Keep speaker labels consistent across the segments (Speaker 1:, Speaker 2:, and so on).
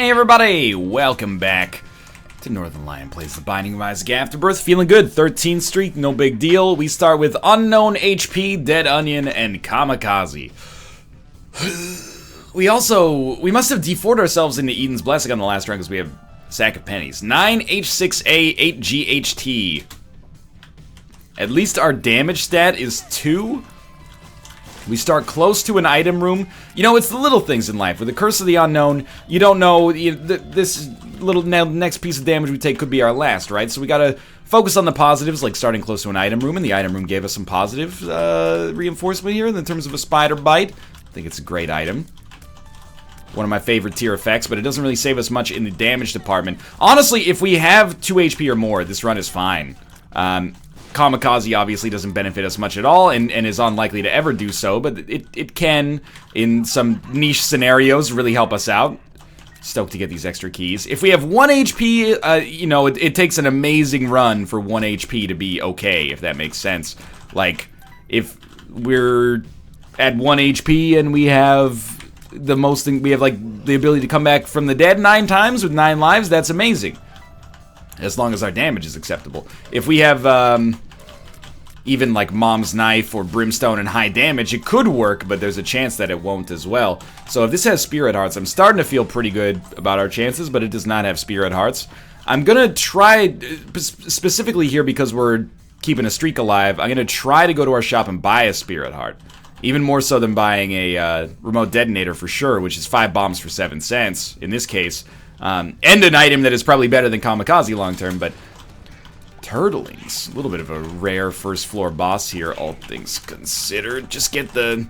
Speaker 1: Hey everybody, welcome back to Northern Lion Plays the Binding of Isaac Afterbirth. Feeling good, 13th streak, no big deal. We start with Unknown HP, Dead Onion, and Kamikaze. We must have D4'd ourselves into Eden's Blessing on the last round because we have Sack of Pennies. 9H6A, 8GHT. At least our damage stat is 2. We start close to an item room. You know, it's the little things in life. With the Curse of the Unknown, you don't know, this little next piece of damage we take could be our last, right? So we gotta focus on the positives, like starting close to an item room, and the item room gave us some positive reinforcement here in terms of a spider bite. I think it's a great item. One of my favorite tier effects, but it doesn't really save us much in the damage department. Honestly, if we have 2 HP or more, this run is fine. Kamikaze obviously doesn't benefit us much at all, and is unlikely to ever do so, but it can, in some niche scenarios, really help us out. Stoked to get these extra keys. If we have 1 HP, you know, it takes an amazing run for 1 HP to be okay, if that makes sense. Like, if we're at 1 HP and we have the most thing, we have like the ability to come back from the dead 9 times with 9 lives, that's amazing. As long as our damage is acceptable. If we have, even like Mom's Knife or Brimstone and high damage, it could work, but there's a chance that it won't as well. So if this has Spirit Hearts, I'm starting to feel pretty good about our chances, but it does not have Spirit Hearts. I'm gonna try, specifically here because we're keeping a streak alive, I'm gonna try to go to our shop and buy a Spirit Heart. Even more so than buying a remote detonator for sure, which is 5 bombs for 7 cents in this case. And an item that is probably better than Kamikaze long term, but Turtlings, a little bit of a rare first floor boss here, all things considered. Just get the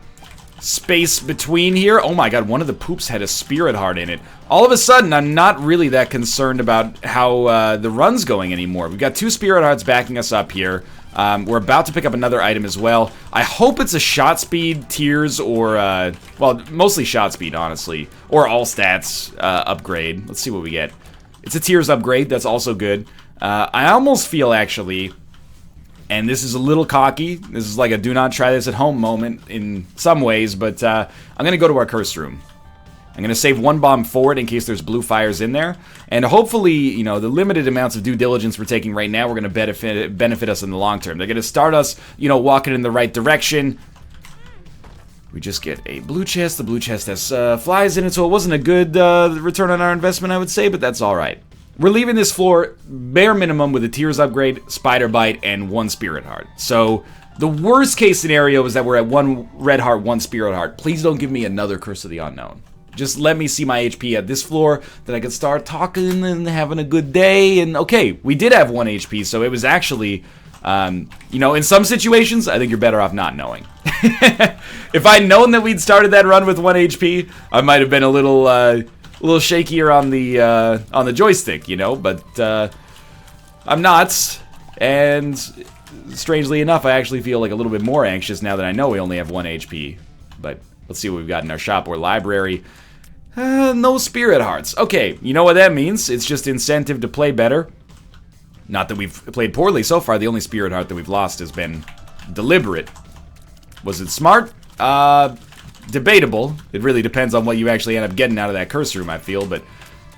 Speaker 1: space between here. Oh my god, one of the poops had a Spirit Heart in it. All of a sudden, I'm not really that concerned about how the run's going anymore. We've got 2 Spirit Hearts backing us up here. We're about to pick up another item as well. I hope it's a shot speed, tears, or, well, mostly shot speed, honestly. Or all stats upgrade. Let's see what we get. It's a tears upgrade, that's also good. I almost feel, actually, and this is a little cocky, this is like a do not try this at home moment in some ways, but I'm going to go to our curse room. I'm going to save 1 bomb forward in case there's blue fires in there. And hopefully, you know, the limited amounts of due diligence we're taking right now, we're going to benefit us in the long term. They're going to start us, you know, walking in the right direction. We just get a blue chest. The blue chest has flies in it, so it wasn't a good return on our investment, I would say, but that's all right. We're leaving this floor bare minimum with a Tears upgrade, Spider Bite, and 1 Spirit Heart. So the worst case scenario is that we're at 1 Red Heart, 1 Spirit Heart. Please don't give me another Curse of the Unknown. Just let me see my HP at this floor, then I can start talking and having a good day. And okay, we did have 1 HP, so it was actually, you know, in some situations, I think you're better off not knowing. If I'd known that we'd started that run with 1 HP, I might have been a little shakier on the joystick, you know. But I'm not, and strangely enough, I actually feel like a little bit more anxious now that I know we only have 1 HP. But let's see what we've got in our shop or library. No Spirit Hearts. Okay, you know what that means. It's just incentive to play better. Not that we've played poorly so far. The only Spirit Heart that we've lost has been deliberate. Was it smart? Debatable. It really depends on what you actually end up getting out of that curse room, I feel. But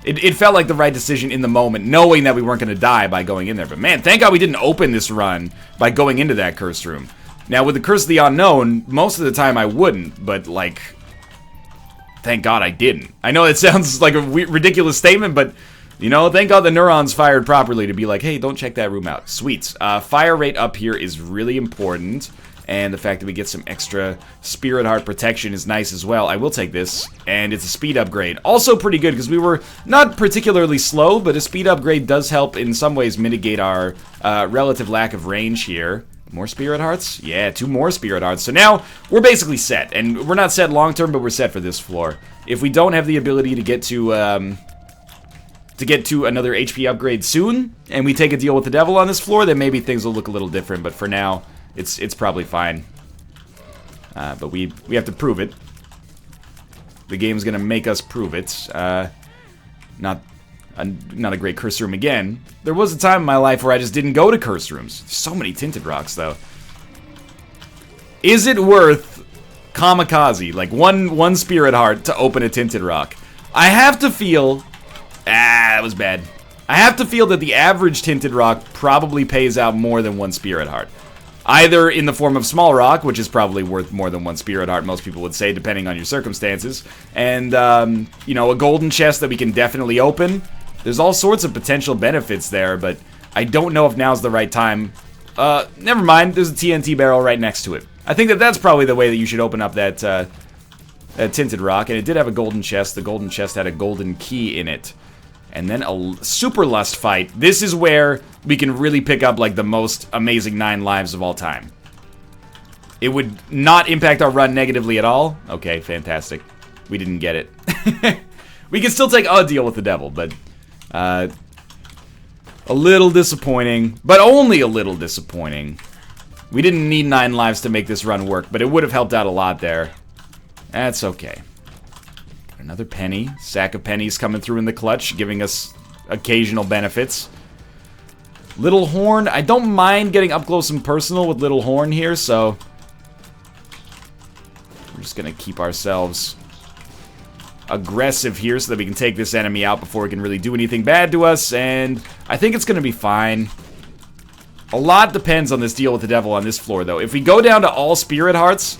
Speaker 1: it felt like the right decision in the moment, knowing that we weren't going to die by going in there. But man, thank God we didn't open this run by going into that curse room. Now, with the Curse of the Unknown, most of the time I wouldn't, but, like, thank God I didn't. I know it sounds like a ridiculous statement, but, you know, thank God the neurons fired properly to be like, hey, don't check that room out. Sweet. Fire rate up here is really important, and the fact that we get some extra Spirit Heart protection is nice as well. I will take this, and it's a speed upgrade. Also pretty good, because we were not particularly slow, but a speed upgrade does help in some ways mitigate our relative lack of range here. More Spirit Hearts? Yeah, 2 more Spirit Hearts. So now, we're basically set. And we're not set long-term, but we're set for this floor. If we don't have the ability to get to another HP upgrade soon, and we take a deal with the devil on this floor, then maybe things will look a little different. But for now, it's probably fine. But we have to prove it. The game's gonna make us prove it. Not a great curse room again. There was a time in my life where I just didn't go to curse rooms. So many tinted rocks, though. Is it worth Kamikaze, like one Spirit Heart to open a tinted rock? I have to feel that was bad. I have to feel that the average Tinted Rock probably pays out more than 1 Spirit Heart. Either in the form of Small Rock, which is probably worth more than 1 Spirit Heart, most people would say, depending on your circumstances. And, you know, a golden chest that we can definitely open. There's all sorts of potential benefits there, but I don't know if now's the right time. Never mind, there's a TNT barrel right next to it. I think that that's probably the way that you should open up that, that Tinted Rock. And it did have a golden chest. The golden chest had a golden key in it. And then a Super Lust fight. This is where we can really pick up, like, the most amazing 9 lives of all time. It would not impact our run negatively at all. Okay, fantastic. We didn't get it. We can still take a deal with the devil, but... a little disappointing. But only a little disappointing. We didn't need 9 lives to make this run work, but it would have helped out a lot there. That's okay. Another penny. Sack of pennies coming through in the clutch, giving us occasional benefits. Little Horn. I don't mind getting up close and personal with Little Horn here, so... we're just gonna keep ourselves aggressive here so that we can take this enemy out before we can really do anything bad to us, and I think it's gonna be fine. A lot depends on this deal with the devil on this floor, though. If we go down to all Spirit Hearts,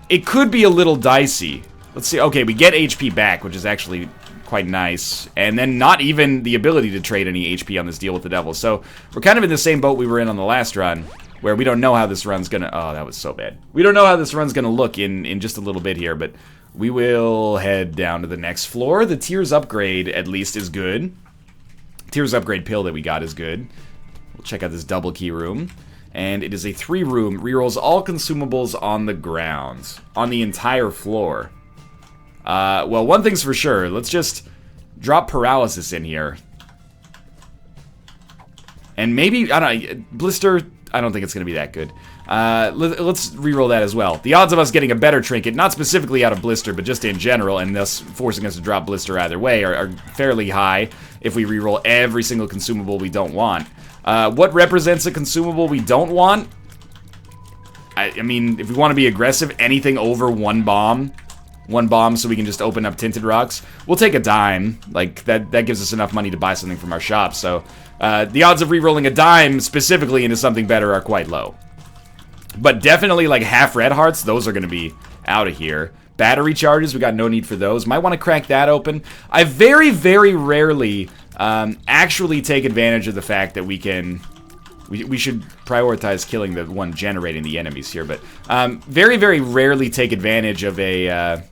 Speaker 1: it could be a little dicey. Let's see. Okay, we get HP back, which is actually quite nice. And then not even the ability to trade any HP on this deal with the devil. So we're kind of in the same boat we were in on the last run, where we don't know how this run's gonna... oh, that was so bad. We don't know how this run's gonna look in just a little bit here, but we will head down to the next floor. The Tears upgrade, at least, is good. Tears upgrade pill that we got is good. We'll check out this double key room. And it is a 3-room, rerolls all consumables on the ground. On the entire floor. Well, one thing's for sure. Let's just drop paralysis in here. And maybe, I don't know, blister, I don't think it's going to be that good. Let's reroll that as well. The odds of us getting a better trinket, not specifically out of blister, but just in general, and thus forcing us to drop blister either way, are fairly high if we reroll every single consumable we don't want. What represents a consumable we don't want? I mean, if we want to be aggressive, anything over 1 bomb. 1 bomb so we can just open up Tinted Rocks. We'll take a dime. Like, that gives us enough money to buy something from our shop. So, the odds of re-rolling a dime specifically into something better are quite low. But definitely, like, half red hearts, those are going to be out of here. Battery charges, we got no need for those. Might want to crack that open. I very, very rarely actually take advantage of the fact that we can... We should prioritize killing the one generating the enemies here, but very, very rarely take advantage of a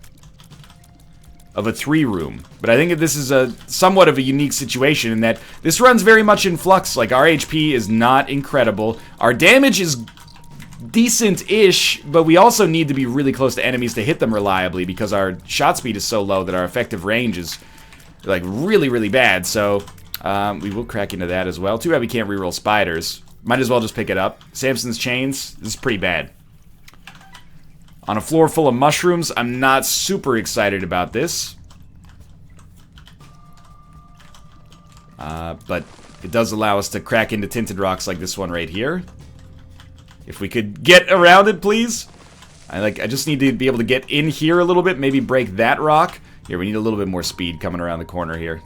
Speaker 1: 3-room. But I think that this is a somewhat of a unique situation in that this run's very much in flux. Like, our HP is not incredible. Our damage is decent-ish, but we also need to be really close to enemies to hit them reliably because our shot speed is so low that our effective range is, like, really, really bad. So, we will crack into that as well. Too bad we can't reroll spiders. Might as well just pick it up. Samson's chains, this is pretty bad. On a floor full of mushrooms, I'm not super excited about this. But it does allow us to crack into Tinted Rocks like this one right here. If we could get around it, please. I just need to be able to get in here a little bit, maybe break that rock. Here, we need a little bit more speed coming around the corner here.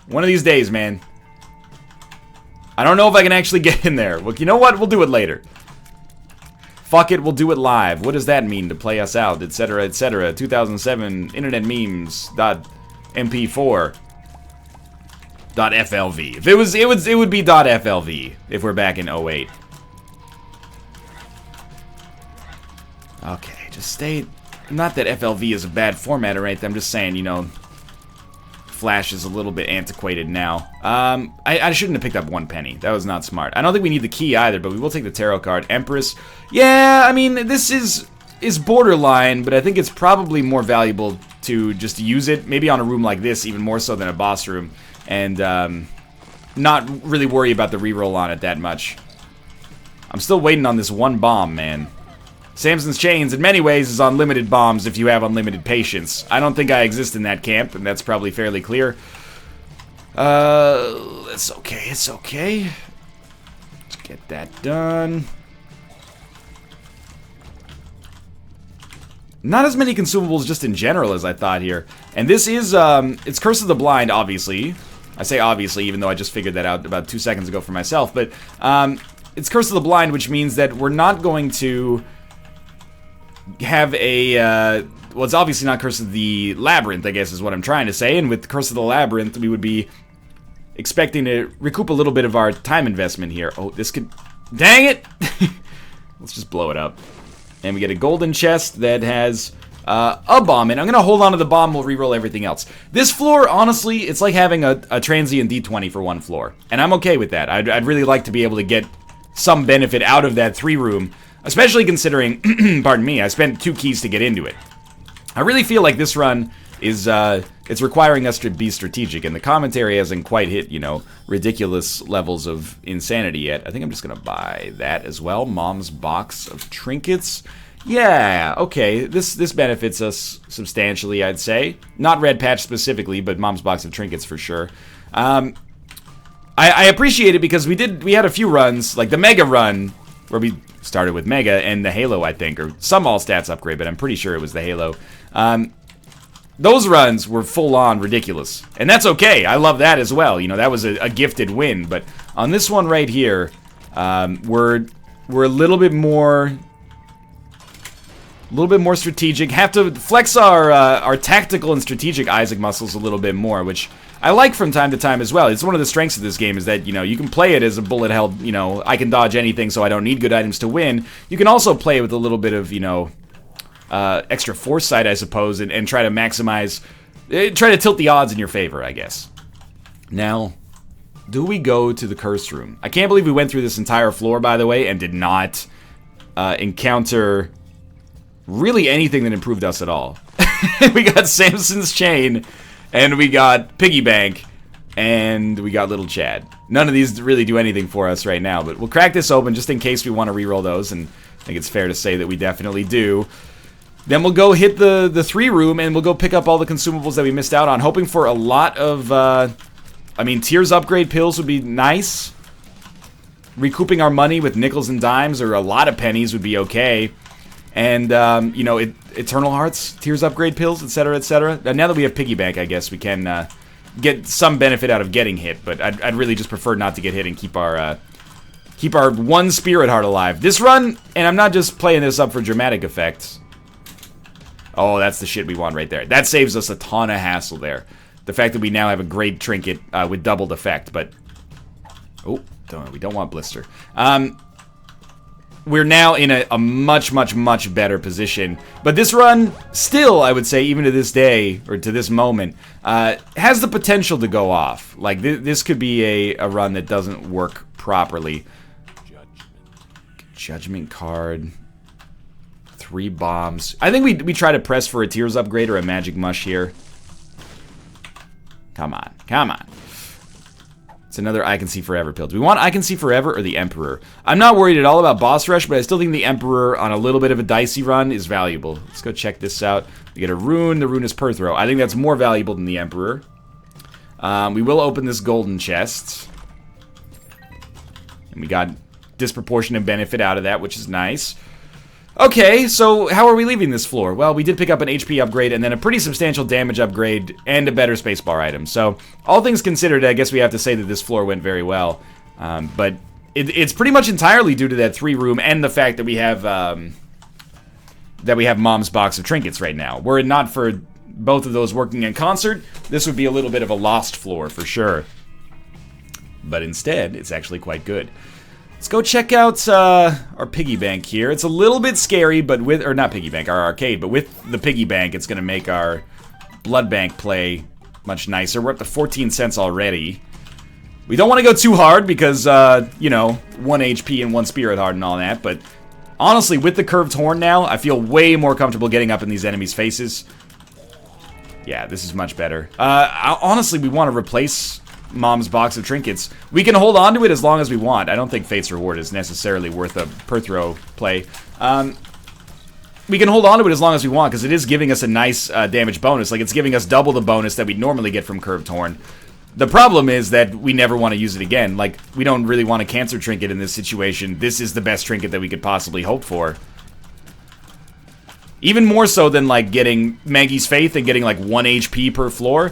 Speaker 1: One of these days, man. I don't know if I can actually get in there. Well, you know what? We'll do it later. Fuck it, we'll do it live. What does that mean? To play us out, etc., etc. 2007 internet memes .mp4 .flv. If it would be .flv if we're back in 08. Okay, just stay. Not that FLV is a bad format or anything. I'm just saying, you know, Flash is a little bit antiquated now. I shouldn't have picked up 1 penny. That was not smart. I don't think we need the key either, but we will take the tarot card. Empress. Yeah, I mean, this is borderline, but I think it's probably more valuable to just use it, maybe on a room like this, even more so than a boss room, and not really worry about the reroll on it that much. I'm still waiting on this 1 bomb, man. Samson's Chains, in many ways, is unlimited bombs if you have unlimited patience. I don't think I exist in that camp, and that's probably fairly clear. It's okay, it's okay. Let's get that done. Not as many consumables just in general as I thought here. And this is, it's Curse of the Blind, obviously. I say obviously, even though I just figured that out about 2 seconds ago for myself. But, it's Curse of the Blind, which means that we're not going to have a, well, it's obviously not Curse of the Labyrinth, I guess is what I'm trying to say. And with Curse of the Labyrinth, we would be expecting to recoup a little bit of our time investment here. Oh, this could... Dang it! Let's just blow it up. And we get a golden chest that has a bomb in. I'm going to hold on to the bomb. We'll reroll everything else. This floor, honestly, it's like having a transient D20 for one floor. And I'm okay with that. I'd really like to be able to get some benefit out of that 3-room. Especially considering, pardon me, I spent 2 keys to get into it. I really feel like this run is, it's requiring us to be strategic. And the commentary hasn't quite hit, you know, ridiculous levels of insanity yet. I think I'm just going to buy that as well. Mom's box of trinkets. Yeah, okay, this benefits us substantially, I'd say. Not Red Patch specifically, but Mom's box of trinkets for sure. I appreciate it because we had a few runs, like the Mega run, where we started with Mega and the Halo, I think, or some all stats upgrade, but I'm pretty sure it was the Halo. Those runs were full-on ridiculous, and that's okay. I love that as well. You know, that was a gifted win. But on this one right here, we're a little bit more strategic. Have to flex our tactical and strategic Isaac muscles a little bit more, which I like from time to time as well. It's one of the strengths of this game is that, you know, you can play it as a bullet hell, you know, I can dodge anything, so I don't need good items to win. You can also play with a little bit of, you know, extra foresight, I suppose, and try to maximize, try to tilt the odds in your favor, I guess. Now, do we go to the curse room? I can't believe we went through this entire floor, by the way, and did not encounter really anything that improved us at all. We got Samson's Chain, and we got Piggy Bank, and we got Little Chad. None of these really do anything for us right now, but we'll crack this open just in case we want to reroll those, and I think it's fair to say that we definitely do. Then we'll go hit the 3-room, and we'll go pick up all the consumables that we missed out on, hoping for a lot of, I mean, Tears upgrade pills would be nice. Recouping our money with nickels and dimes, or a lot of pennies, would be okay. And, you know, Eternal Hearts, Tears upgrade pills, etc., etc. Now that we have Piggy Bank, I guess we can get some benefit out of getting hit, but I'd really just prefer not to get hit and keep our one spirit heart alive. This run, and I'm not just playing this up for dramatic effects. Oh, that's the shit we want right there. That saves us a ton of hassle there. The fact that we now have a great trinket with doubled effect, but... Oh, we don't want blister. We're now in a much, much, much better position. But this run, still, I would say, even to this day, or to this moment, has the potential to go off. Like, this could be a run that doesn't work properly. Judgment card. 3 bombs. I think we try to press for a Tears upgrade or a Magic Mush here. Come on, come on. It's another I Can See Forever pill. Do we want I Can See Forever or the Emperor? I'm not worried at all about Boss Rush, but I still think the Emperor on a little bit of a dicey run is valuable. Let's go check this out. We get a rune. The rune is Perthrow. I think that's more valuable than the Emperor. We will open this golden chest. And we got disproportionate benefit out of that, which is nice. Okay, so how are we leaving this floor? Well, we did pick up an HP upgrade and then a pretty substantial damage upgrade and a better spacebar item. So, all things considered, I guess we have to say that this floor went very well. But it's pretty much entirely due to that 3-room and the fact that we have Mom's box of trinkets right now. Were it not for both of those working in concert, this would be a little bit of a lost floor for sure. But instead, it's actually quite good. Let's go check out our piggy bank here. It's a little bit scary, but with, or not piggy bank, our arcade, but with the piggy bank, it's going to make our blood bank play much nicer. We're up to 14 cents already. We don't want to go too hard because, you know, 1 HP and 1 spirit heart and all that, but honestly, with the curved horn now, I feel way more comfortable getting up in these enemies' faces. Yeah, this is much better. Honestly, we want to replace Mom's box of trinkets. We can hold on to it as long as we want. I don't think Fate's Reward is necessarily worth a Perthrow play. We can hold on to it as long as we want because it is giving us a nice damage bonus. Like, it's giving us double the bonus that we'd normally get from Curved Horn. The problem is that we never want to use it again. Like, we don't really want a Cancer Trinket in this situation. This is the best trinket that we could possibly hope for. Even more so than, like, getting Maggie's Faith and getting, like, 1 HP per floor.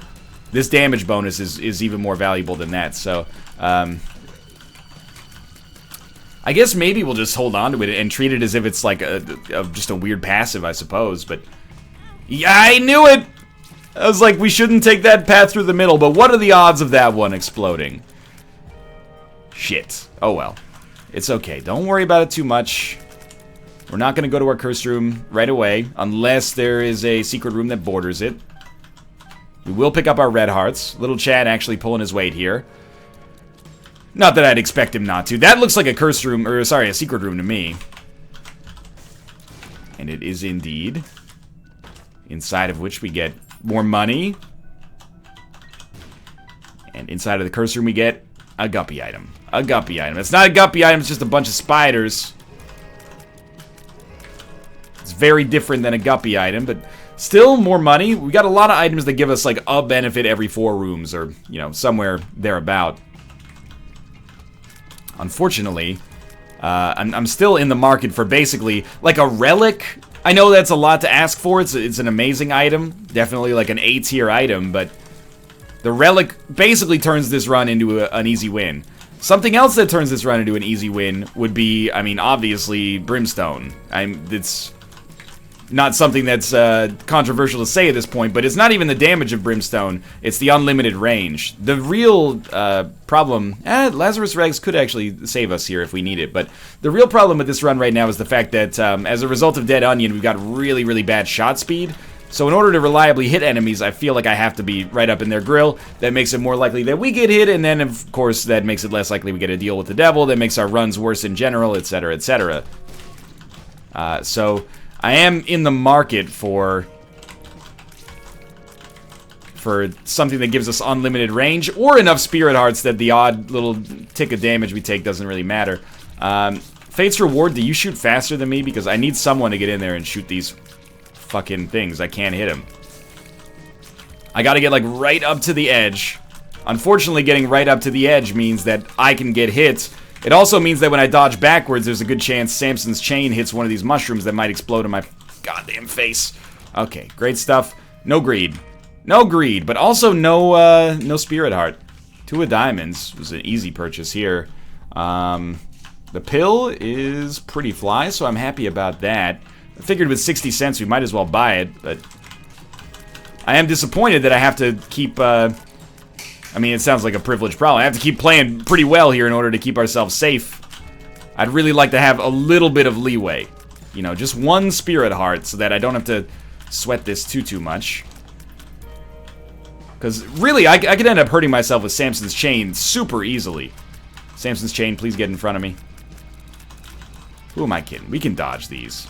Speaker 1: This damage bonus is even more valuable than that, so, I guess maybe we'll just hold on to it and treat it as if it's, like, just a weird passive, I suppose, but... Yeah, I knew it! I was like, we shouldn't take that path through the middle, but what are the odds of that one exploding? Shit. Oh well. It's okay. Don't worry about it too much. We're not going to go to our cursed room right away, unless there is a secret room that borders it. We will pick up our red hearts. Little Chad actually pulling his weight here. Not that I'd expect him not to. That looks like a cursed room, or sorry, a secret room to me. And it is indeed. Inside of which we get more money. And inside of the cursed room we get a guppy item. A guppy item. It's not a guppy item, it's just a bunch of spiders. It's very different than a guppy item, but still more money. We got a lot of items that give us like a benefit every 4 rooms, or, you know, somewhere thereabout. Unfortunately, I'm still in the market for basically like a relic. I know that's a lot to ask for. It's an amazing item. Definitely like an A-tier item, but the relic basically turns this run into an easy win. Something else that turns this run into an easy win would be, I mean, obviously, Brimstone. It's not something that's controversial to say at this point, but it's not even the damage of Brimstone. It's the unlimited range. The real problem... Lazarus Rags could actually save us here if we need it, but the real problem with this run right now is the fact that as a result of Dead Onion, we've got really, really bad shot speed. So in order to reliably hit enemies, I feel like I have to be right up in their grill. That makes it more likely that we get hit, and then, of course, that makes it less likely we get a deal with the devil. That makes our runs worse in general, etc., etc. So I am in the market for something that gives us unlimited range, or enough spirit hearts that the odd little tick of damage we take doesn't really matter. Fate's Reward, do you shoot faster than me? Because I need someone to get in there and shoot these fucking things. I can't hit him. I gotta get like right up to the edge. Unfortunately, getting right up to the edge means that I can get hit. It also means that when I dodge backwards, there's a good chance Samson's chain hits one of these mushrooms that might explode in my goddamn face. Okay, great stuff. No greed. No greed, but also no spirit heart. 2 of diamonds was an easy purchase here. The pill is pretty fly, so I'm happy about that. I figured with 60 cents we might as well buy it, but I am disappointed that I have to keep, I mean, it sounds like a privileged problem. I have to keep playing pretty well here in order to keep ourselves safe. I'd really like to have a little bit of leeway. You know, just 1 spirit heart so that I don't have to sweat this too much. Because really, I could end up hurting myself with Samson's chain super easily. Samson's chain, please get in front of me. Who am I kidding? We can dodge these.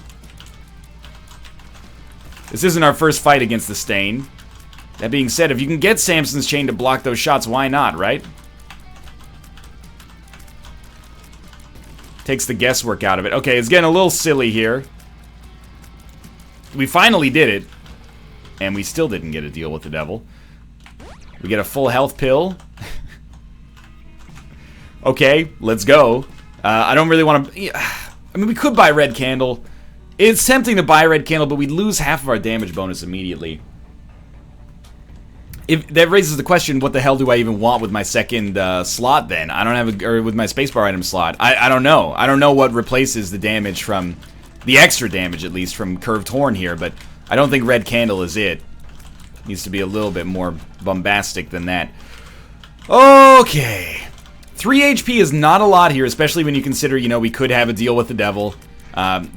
Speaker 1: This isn't our first fight against the Stain. That being said, if you can get Samson's chain to block those shots, why not, right? Takes the guesswork out of it. Okay, it's getting a little silly here. We finally did it. And we still didn't get a deal with the devil. We get a full health pill. Okay, let's go. I don't really want to... I mean, we could buy Red Candle. It's tempting to buy Red Candle, but we'd lose half of our damage bonus immediately. If that raises the question, what the hell do I even want with my second slot then? I don't have or with my spacebar item slot. I don't know. I don't know what replaces the damage from... The extra damage, at least, from Curved Horn here, but I don't think Red Candle is it. Needs to be a little bit more bombastic than that. Okay. 3 HP is not a lot here, especially when you consider, you know, we could have a deal with the devil.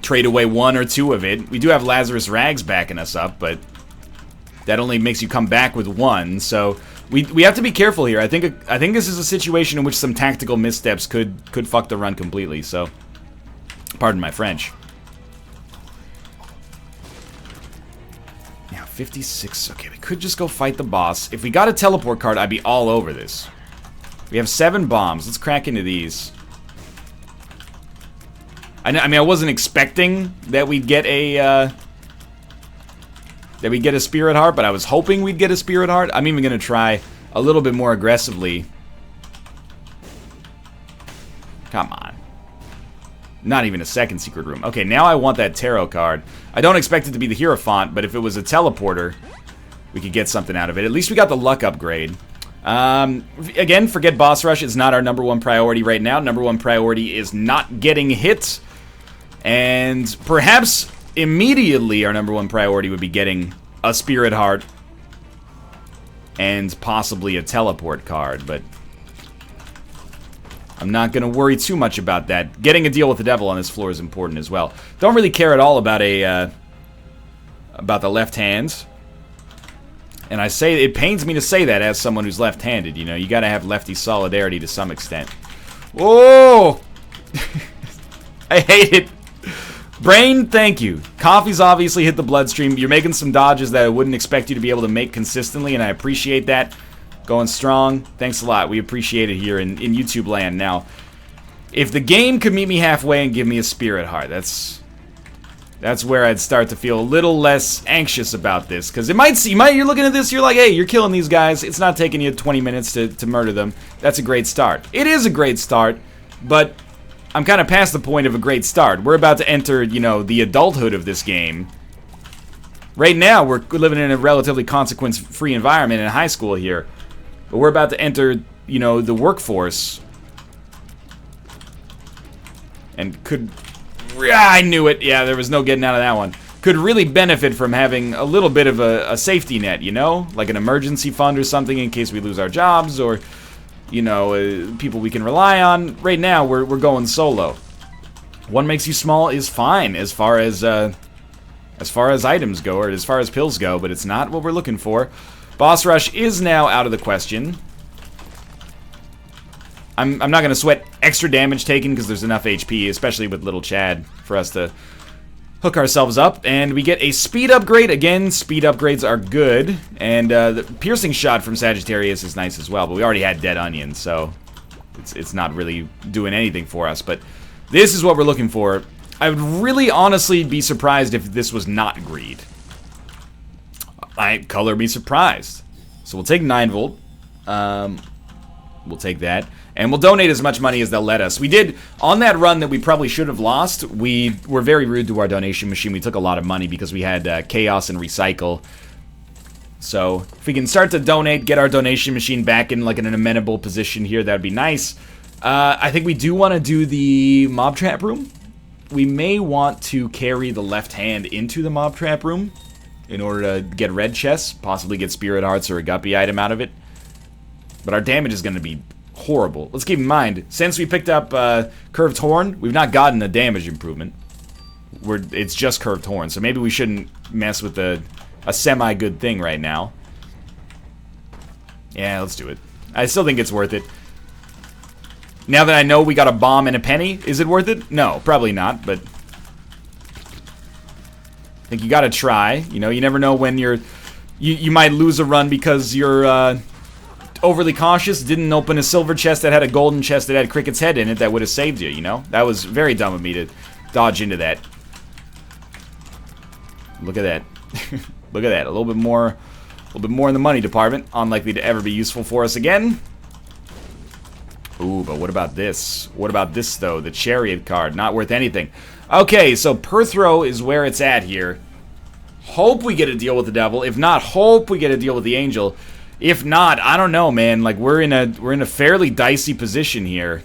Speaker 1: Trade away 1 or 2 of it. We do have Lazarus Rags backing us up, but that only makes you come back with 1. So we have to be careful here. I think this is a situation in which some tactical missteps could fuck the run completely. So, pardon my French. Now 56. Okay, we could just go fight the boss. If we got a teleport card, I'd be all over this. We have 7 bombs. Let's crack into these. I mean, I wasn't expecting that we'd get a spirit heart, but I was hoping we'd get a spirit heart. I'm even gonna try a little bit more aggressively. Come on. Not even a second secret room. Okay, now I want that tarot card. I don't expect it to be the Hierophant, but if it was a teleporter, we could get something out of it. At least we got the luck upgrade. Again, forget boss rush. It's not our #1 priority right now. #1 priority is not getting hit. And perhaps immediately our #1 priority would be getting a Spirit Heart and possibly a teleport card, but I'm not going to worry too much about that. Getting a deal with the devil on this floor is important as well. Don't really care at all about about the left hand. And I say, it pains me to say that as someone who's left-handed, you know. You got to have lefty solidarity to some extent. Whoa! I hate it. Brain, thank you. Coffee's obviously hit the bloodstream. You're making some dodges that I wouldn't expect you to be able to make consistently, and I appreciate that. Going strong. Thanks a lot. We appreciate it here in YouTube land. Now, if the game could meet me halfway and give me a Spirit Heart, that's where I'd start to feel a little less anxious about this. Because you're looking at this, you're like, hey, you're killing these guys. It's not taking you 20 minutes to murder them. That's a great start. It is a great start, but I'm kind of past the point of a great start. We're about to enter, you know, the adulthood of this game. Right now, we're living in a relatively consequence-free environment in high school here. But we're about to enter, you know, the workforce. And could... I knew it. Yeah, there was no getting out of that one. Could really benefit from having a little bit of a safety net, you know? Like an emergency fund or something in case we lose our jobs or, you know, people we can rely on. Right now, we're going solo. One makes you small is fine as far as items go or as far as pills go, but it's not what we're looking for. Boss rush is now out of the question. I'm not going to sweat extra damage taken because there's enough HP, especially with little Chad, for us to hook ourselves up. And we get a speed upgrade. Again, speed upgrades are good. And the piercing shot from Sagittarius is nice as well, but we already had Dead Onion, so it's not really doing anything for us. But this is what we're looking for. I would really honestly be surprised if this was not greed. Color me surprised. So we'll take 9 volt. We'll take that. And we'll donate as much money as they'll let us. We did, on that run that we probably should have lost, we were very rude to our donation machine. We took a lot of money because we had chaos and recycle. So if we can start to donate, get our donation machine back in like an amenable position here, that would be nice. I think we do want to do the mob trap room. We may want to carry the left hand into the mob trap room in order to get red chests, possibly get Spirit Hearts or a guppy item out of it. But our damage is going to be horrible. Let's keep in mind, since we picked up Curved Horn, we've not gotten a damage improvement. It's just Curved Horn, so maybe we shouldn't mess with a semi-good thing right now. Yeah, let's do it. I still think it's worth it. Now that I know we got a bomb and a penny, is it worth it? No, probably not, but I think you gotta try. You know, you never know when you might lose a run because you're overly cautious, didn't open a silver chest that had a golden chest that had Cricket's head in it that would have saved you, you know? That was very dumb of me to dodge into that. Look at that. Look at that. A little bit more in the money department. Unlikely to ever be useful for us again. Ooh, but what about this? What about this, though? The Chariot card. Not worth anything. Okay, so Perthrow is where it's at here. Hope we get a deal with the devil. If not, hope we get a deal with the angel. If not, I don't know, man. Like, we're in a fairly dicey position here.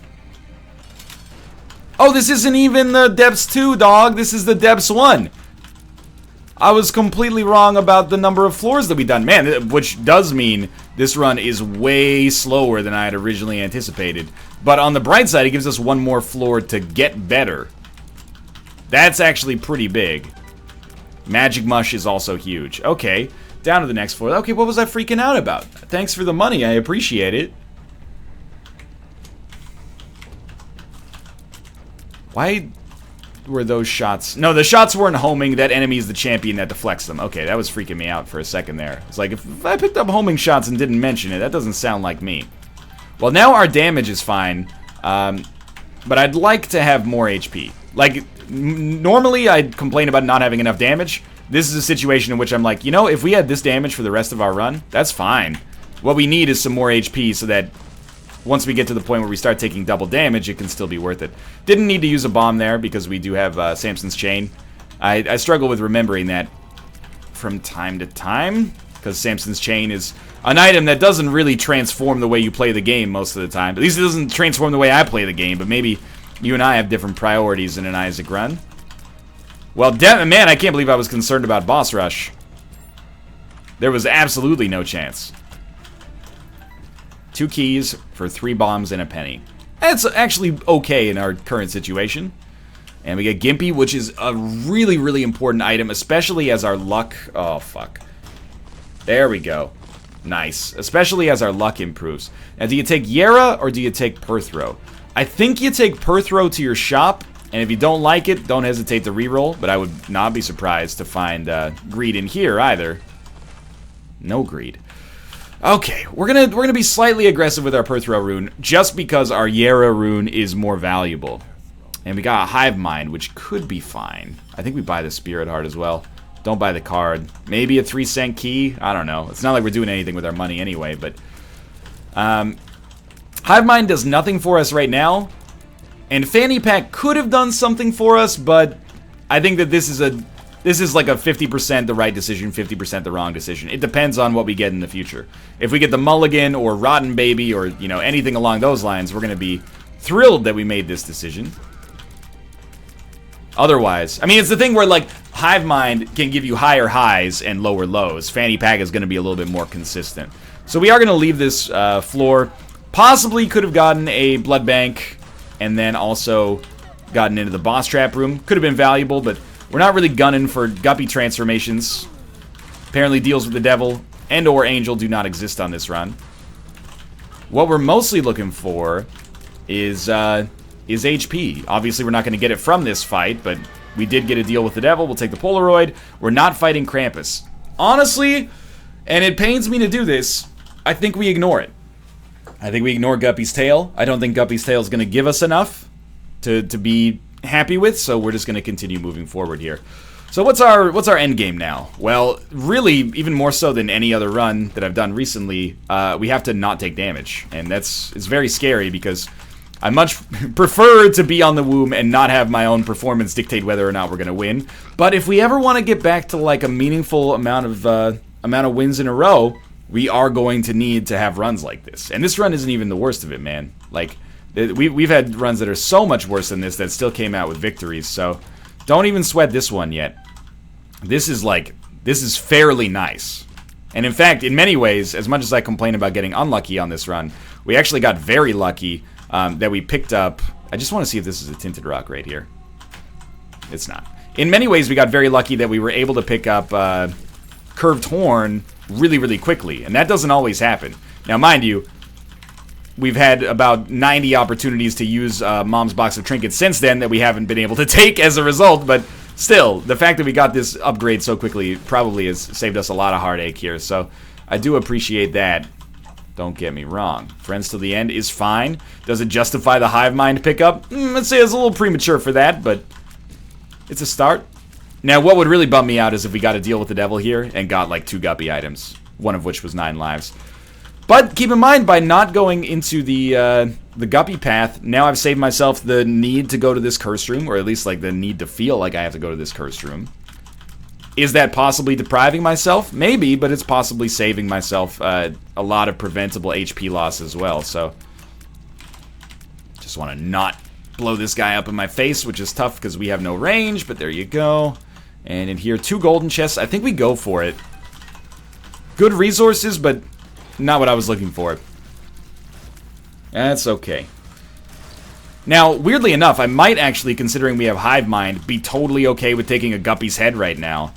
Speaker 1: Oh, this isn't even the Depths 2, dog. This is the Depths 1. I was completely wrong about the number of floors that we've done. Man, which does mean this run is way slower than I had originally anticipated. But on the bright side, it gives us one more floor to get better. That's actually pretty big. Magic Mush is also huge. Okay, down to the next floor. Okay, what was I freaking out about? Thanks for the money, I appreciate it. Why were those shots? No, the shots weren't homing. That enemy is the champion that deflects them. Okay, that was freaking me out for a second there. It's like, if I picked up homing shots and didn't mention it, that doesn't sound like me. Well, now our damage is fine, but I'd like to have more HP. Like, normally I'd complain about not having enough damage. This is a situation in which I'm like, you know, if we had this damage for the rest of our run, that's fine. What we need is some more HP so that once we get to the point where we start taking double damage, it can still be worth it. Didn't need to use a bomb there because we do have Samson's Chain. I struggle with remembering that from time to time, because Samson's Chain is an item that doesn't really transform the way you play the game most of the time. At least it doesn't transform the way I play the game, but maybe you and I have different priorities in an Isaac run. Well, man, I can't believe I was concerned about boss rush. There was absolutely no chance. 2 keys for 3 bombs and a penny. That's actually okay in our current situation. And we get Gimpy, which is a really, really important item, especially as our luck... Oh, fuck. There we go. Nice. Especially as our luck improves. Now, do you take Yera or do you take Perthrow? I think you take Perthrow to your shop, and if you don't like it, don't hesitate to reroll, but I would not be surprised to find Greed in here either. No Greed. Okay, we're gonna be slightly aggressive with our Perthrow rune, just because our Yera rune is more valuable. And we got a Hive Mind, which could be fine. I think we buy the Spirit Heart as well. Don't buy the card. Maybe a 3-cent key? I don't know. It's not like we're doing anything with our money anyway, but... Hive Mind does nothing for us right now. And Fanny Pack could have done something for us, but I think that this is like a 50% the right decision, 50% the wrong decision. It depends on what we get in the future. If we get the Mulligan or Rotten Baby or, you know, anything along those lines, we're going to be thrilled that we made this decision. Otherwise, I mean, it's the thing where, like, Hive Mind can give you higher highs and lower lows. Fanny Pack is going to be a little bit more consistent. So we are going to leave this floor. Possibly could have gotten a Blood Bank and then also gotten into the Boss Trap room. Could have been valuable, but we're not really gunning for Guppy transformations. Apparently Deals with the Devil and or Angel do not exist on this run. What we're mostly looking for is HP. Obviously, we're not going to get it from this fight, but we did get a deal with the devil. We'll take the Polaroid. We're not fighting Krampus. Honestly, and it pains me to do this, I think we ignore it. I think we ignore Guppy's tail. I don't think Guppy's tail is going to give us enough to be happy with, so we're just going to continue moving forward here. So what's our end game now? Well, really, even more so than any other run that I've done recently, we have to not take damage, and it's very scary because I much prefer to be on the womb and not have my own performance dictate whether or not we're going to win. But if we ever want to get back to like a meaningful amount of wins in a row, we are going to need to have runs like this. And this run isn't even the worst of it, man. Like, we've had runs that are so much worse than this that still came out with victories. So don't even sweat this one yet. This is fairly nice. And in fact, in many ways, as much as I complain about getting unlucky on this run, we actually got very lucky that we picked up... I just want to see if this is a Tinted Rock right here. It's not. In many ways, we got very lucky that we were able to pick up Curved Horn really, really quickly. And that doesn't always happen. Now, mind you, we've had about 90 opportunities to use Mom's Box of Trinkets since then that we haven't been able to take as a result, but still, the fact that we got this upgrade so quickly probably has saved us a lot of heartache here, so I do appreciate that. Don't get me wrong. Friends Till the End is fine. Does it justify the Hive Mind pickup? Let's say it's a little premature for that, but it's a start. Now, what would really bum me out is if we got to deal with the devil here and got like 2 Guppy items, one of which was 9 lives. But keep in mind, by not going into the Guppy path, now I've saved myself the need to go to this cursed room, or at least like the need to feel like I have to go to this cursed room. Is that possibly depriving myself? Maybe, but it's possibly saving myself a lot of preventable HP loss as well, so... Just want to not blow this guy up in my face, which is tough because we have no range, but there you go. And in here, 2 golden chests. I think we go for it. Good resources, but not what I was looking for. That's okay. Now, weirdly enough, I might actually, considering we have Hive Mind, be totally okay with taking a Guppy's head right now.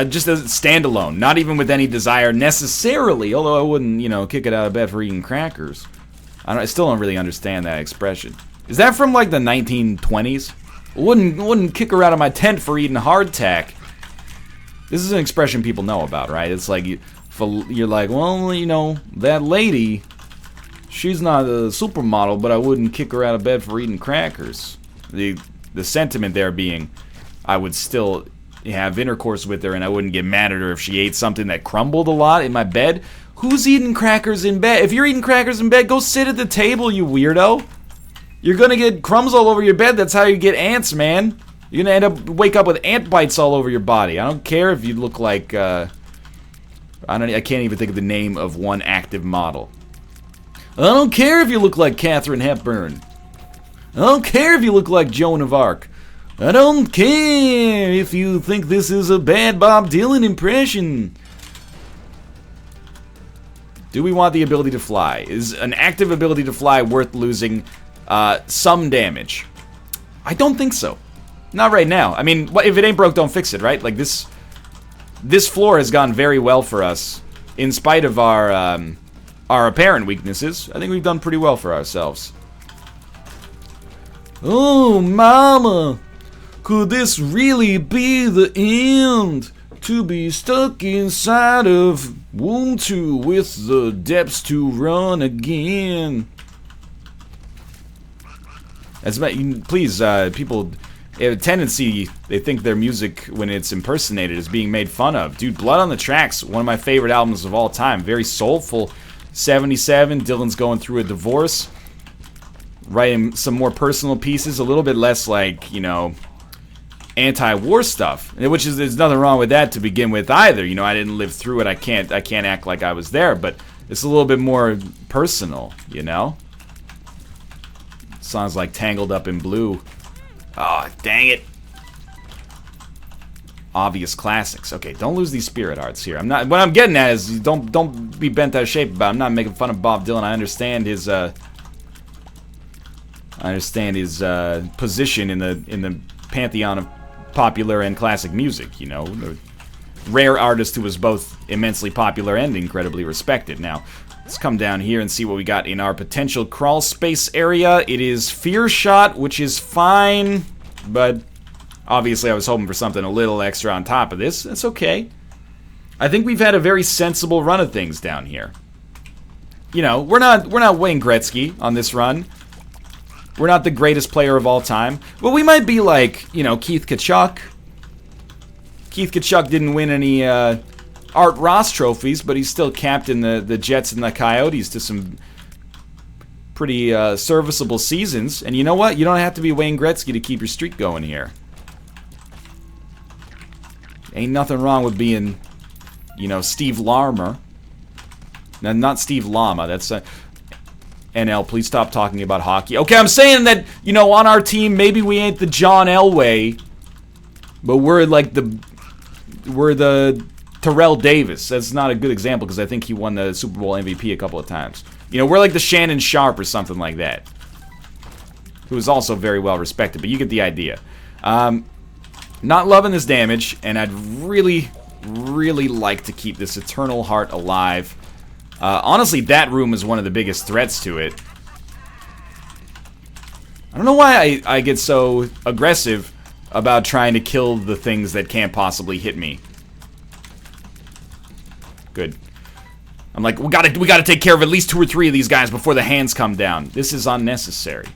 Speaker 1: Just as standalone, not even with any desire necessarily, although I wouldn't, you know, kick it out of bed for eating crackers. I still don't really understand that expression. Is that from, like, the 1920s? Wouldn't kick her out of my tent for eating hardtack. This is an expression people know about, right? It's like, you're like, well, you know, that lady, she's not a supermodel, but I wouldn't kick her out of bed for eating crackers. The sentiment there being, I would still have intercourse with her and I wouldn't get mad at her if she ate something that crumbled a lot in my bed. Who's eating crackers in bed? If you're eating crackers in bed, go sit at the table, you weirdo. You're gonna get crumbs all over your bed. That's how you get ants, man. You're gonna wake up with ant bites all over your body. I don't care if you look like, I can't even think of the name of one active model. I don't care if you look like Katharine Hepburn. I don't care if you look like Joan of Arc. I don't care if you think this is a bad Bob Dylan impression. Do we want the ability to fly? Is an active ability to fly worth losing some damage? I don't think so. Not right now. I mean, if it ain't broke, don't fix it, right? Like, this floor has gone very well for us. In spite of our apparent weaknesses, I think we've done pretty well for ourselves. Oh, mama! Could this really be the end? To be stuck inside of Womb 2 with the depths to run again. Please, people have a tendency, they think their music, when it's impersonated, is being made fun of. Dude, Blood on the Tracks, one of my favorite albums of all time. Very soulful. 77, Dylan's going through a divorce. Writing some more personal pieces, a little bit less like, you know, anti-war stuff, which is, there's nothing wrong with that to begin with either. You know, I didn't live through it. I can't act like I was there, but it's a little bit more personal, you know. Songs like Tangled Up in Blue. Oh, dang it. Obvious classics. Okay, don't lose these spirit hearts here. I'm not. What I'm getting at is don't be bent out of shape about it. I'm not making fun of Bob Dylan. I understand his position in the pantheon of popular and classic music, you know, the rare artist who was both immensely popular and incredibly respected. Now, let's come down here and see what we got in our potential crawl space area. It is Fear Shot, which is fine, but obviously I was hoping for something a little extra on top of this. That's okay. I think we've had a very sensible run of things down here. You know, we're not Wayne Gretzky on this run. We're not the greatest player of all time, but we might be like, you know, Keith Kachuk. Keith Kachuk didn't win any Art Ross trophies, but he's still captained the Jets and the Coyotes to some pretty serviceable seasons. And you know what? You don't have to be Wayne Gretzky to keep your streak going here. Ain't nothing wrong with being, you know, Steve Larmer. Now, not Steve Lama. That's NL, please stop talking about hockey. Okay, I'm saying that, you know, on our team, maybe we ain't the John Elway, but we're like the Terrell Davis. That's not a good example because I think he won the Super Bowl MVP a couple of times. You know, we're like the Shannon Sharp or something like that, who is also very well respected, but you get the idea. Not loving this damage, and I'd really, really like to keep this Eternal Heart alive. Honestly, that room is one of the biggest threats to it. I don't know why I get so aggressive about trying to kill the things that can't possibly hit me. Good. I'm like, we gotta take care of at least 2 or 3 of these guys before the hands come down. This is unnecessary.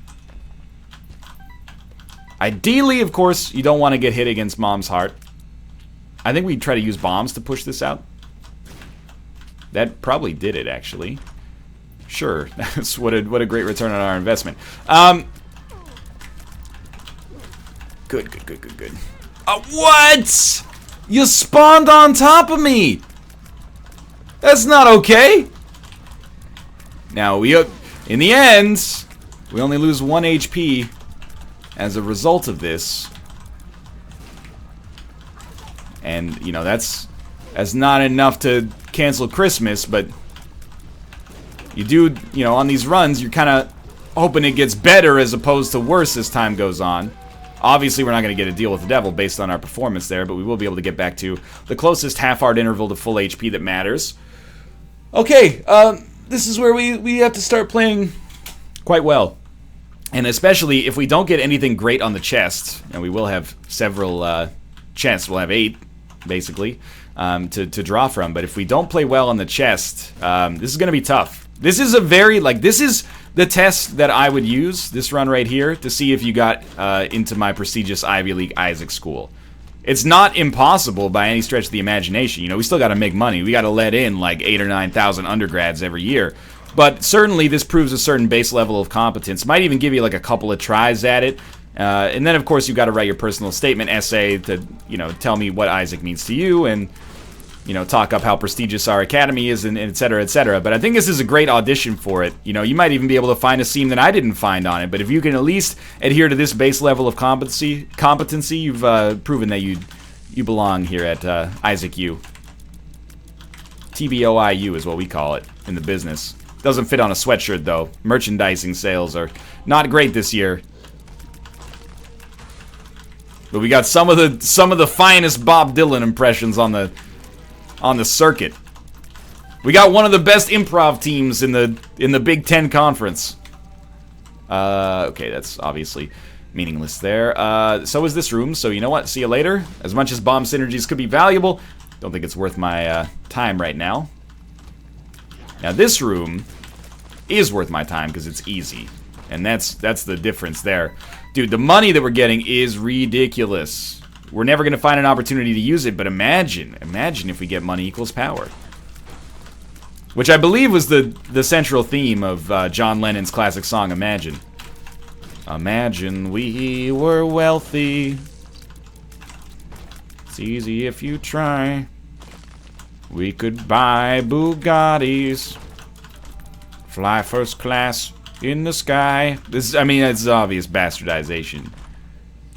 Speaker 1: Ideally, of course, you don't want to get hit against Mom's Heart. I think we try to use bombs to push this out. That probably did it, actually. Sure, that's what a great return on our investment. Good. What? You spawned on top of me. That's not okay. Now in the end, we only lose 1 HP as a result of this, and you know that's not enough to cancel Christmas, but you do, you know, on these runs, you're kind of hoping it gets better as opposed to worse as time goes on. Obviously, we're not going to get a deal with the devil based on our performance there, but we will be able to get back to the closest half-heart interval to full HP that matters. Okay, this is where we have to start playing quite well. And especially if we don't get anything great on the chest, and we will have several chests, we'll have 8, basically, to draw from. But if we don't play well on the chest, this is going to be tough. This is a very, this is the test that I would use, this run right here, to see if you got into my prestigious Ivy League Isaac School. It's not impossible by any stretch of the imagination. You know, we still got to make money. We got to let in like 8,000 or 9,000 undergrads every year. But certainly this proves a certain base level of competence. Might even give you like a couple of tries at it. And then, of course, you've got to write your personal statement essay to, you know, tell me what Isaac means to you and, you know, talk up how prestigious our academy is and et cetera, et cetera. But I think this is a great audition for it. You know, you might even be able to find a seam that I didn't find on it. But if you can at least adhere to this base level of competency, you've proven that you belong here at Isaac U. TBOIU is what we call it in the business. Doesn't fit on a sweatshirt, though. Merchandising sales are not great this year. But we got some of the finest Bob Dylan impressions on the circuit. We got one of the best improv teams in the Big Ten Conference. Okay, that's obviously meaningless there. So is this room, so you know what? See you later. As much as bomb synergies could be valuable, don't think it's worth my time right now. Now this room is worth my time because it's easy. And that's the difference there. Dude, the money that we're getting is ridiculous. We're never going to find an opportunity to use it, but imagine if we get money equals power. Which I believe was the central theme of John Lennon's classic song, Imagine. Imagine we were wealthy. It's easy if you try. We could buy Bugattis. Fly first class in the sky. This, I mean, it's obvious bastardization.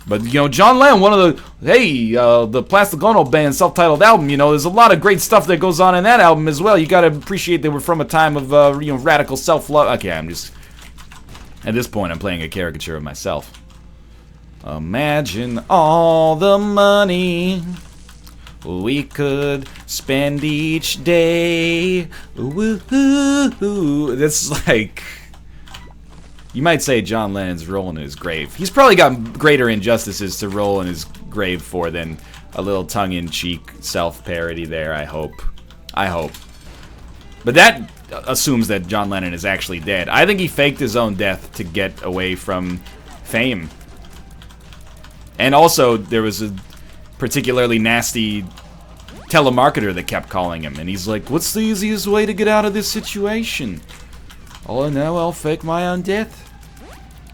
Speaker 1: But, you know, John Lennon, one of the Plastigono Band self-titled album, you know, there's a lot of great stuff that goes on in that album as well. You gotta appreciate that we're from a time of, you know, radical self-love. Okay, I'm just, at this point, I'm playing a caricature of myself. Imagine all the money we could spend each day. Woo-hoo-hoo. That's like... You might say John Lennon's rolling in his grave. He's probably got greater injustices to roll in his grave for than a little tongue-in-cheek self-parody there, I hope. I hope. But that assumes that John Lennon is actually dead. I think he faked his own death to get away from fame. And also, there was a particularly nasty telemarketer that kept calling him, and he's like, what's the easiest way to get out of this situation? Oh no, I'll fake my own death.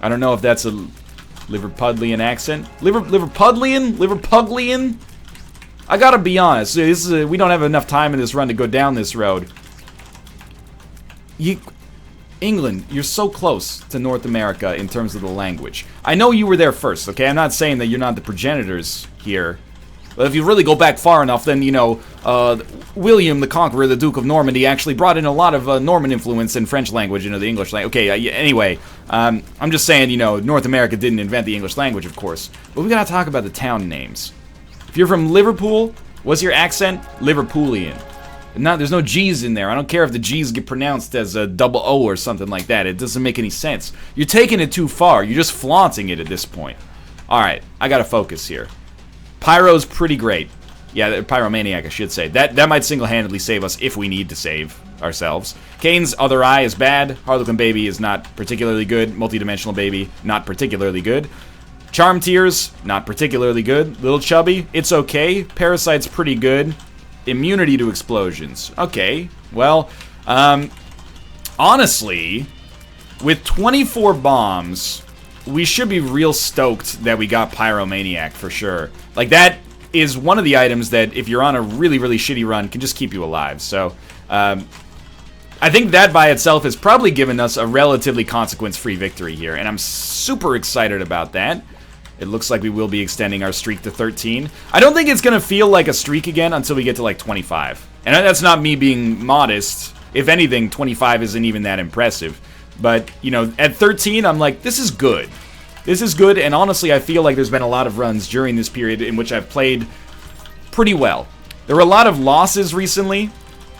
Speaker 1: I don't know if that's a Liverpudlian accent. Liverpudlian? I gotta be honest, this is we don't have enough time in this run to go down this road. England, you're so close to North America in terms of the language. I know you were there first, okay? I'm not saying that you're not the progenitors here. But if you really go back far enough, then, you know, William the Conqueror, the Duke of Normandy, actually brought in a lot of Norman influence in French language into the English language. Okay, anyway, I'm just saying, you know, North America didn't invent the English language, of course. But we gotta talk about the town names. If you're from Liverpool, what's your accent? Liverpoolian. There's no G's in there. I don't care if the G's get pronounced as a double O or something like that. It doesn't make any sense. You're taking it too far. You're just flaunting it at this point. Alright, I gotta focus here. Pyro's pretty great. Yeah, Pyromaniac, I should say. That might single-handedly save us if we need to save ourselves. Kane's Other Eye is bad. Harlequin Baby is not particularly good. Multidimensional Baby, not particularly good. Charm Tears, not particularly good. Little Chubby, it's okay. Parasite's pretty good. Immunity to explosions. Okay, well, honestly, with 24 bombs, we should be real stoked that we got Pyromaniac for sure. Like, that is one of the items that, if you're on a really, really shitty run, can just keep you alive. So, I think that by itself has probably given us a relatively consequence-free victory here, and I'm super excited about that. It looks like we will be extending our streak to 13. I don't think it's going to feel like a streak again until we get to, like, 25. And that's not me being modest. If anything, 25 isn't even that impressive. But, you know, at 13, I'm like, this is good. This is good, and honestly, I feel like there's been a lot of runs during this period in which I've played pretty well. There were a lot of losses recently,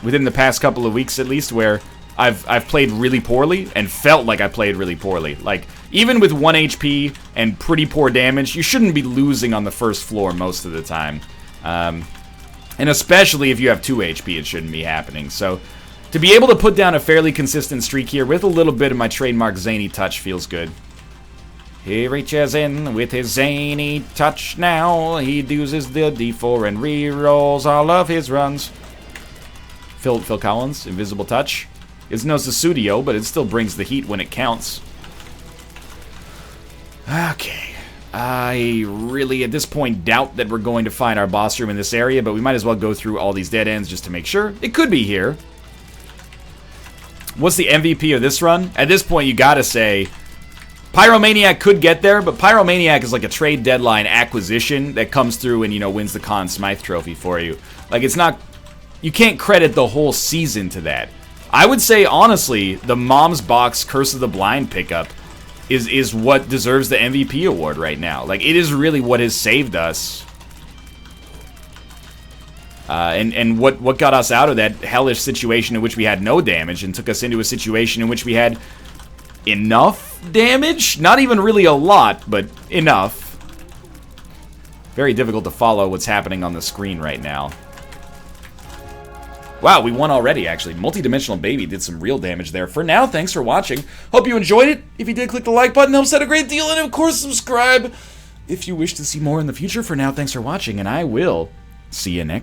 Speaker 1: within the past couple of weeks at least, where I've played really poorly and felt like I played really poorly. Like, even with 1 HP and pretty poor damage, you shouldn't be losing on the first floor most of the time. And especially if you have 2 HP, it shouldn't be happening. So, to be able to put down a fairly consistent streak here with a little bit of my trademark zany touch feels good. He reaches in with his zany touch now. He uses the D4 and re-rolls all of his runs. Phil Collins, Invisible Touch. It's no Susudio, but it still brings the heat when it counts. Okay. I really, at this point, doubt that we're going to find our boss room in this area, but we might as well go through all these dead ends just to make sure. It could be here. What's the MVP of this run? At this point, you gotta say, Pyromaniac could get there, but Pyromaniac is like a trade deadline acquisition that comes through and, you know, wins the Conn Smythe trophy for you. Like, it's not, you can't credit the whole season to that. I would say, honestly, the Mom's Box Curse of the Blind pickup is what deserves the MVP award right now. Like, it is really what has saved us. And what got us out of that hellish situation in which we had no damage and took us into a situation in which we had enough damage? Not even really a lot, but enough. Very difficult to follow what's happening on the screen right now. Wow, we won already, actually. Multidimensional Baby did some real damage there. For now, thanks for watching. Hope you enjoyed it. If you did, click the like button. It helps out a great deal. And, of course, subscribe if you wish to see more in the future. For now, thanks for watching, and I will see you next time.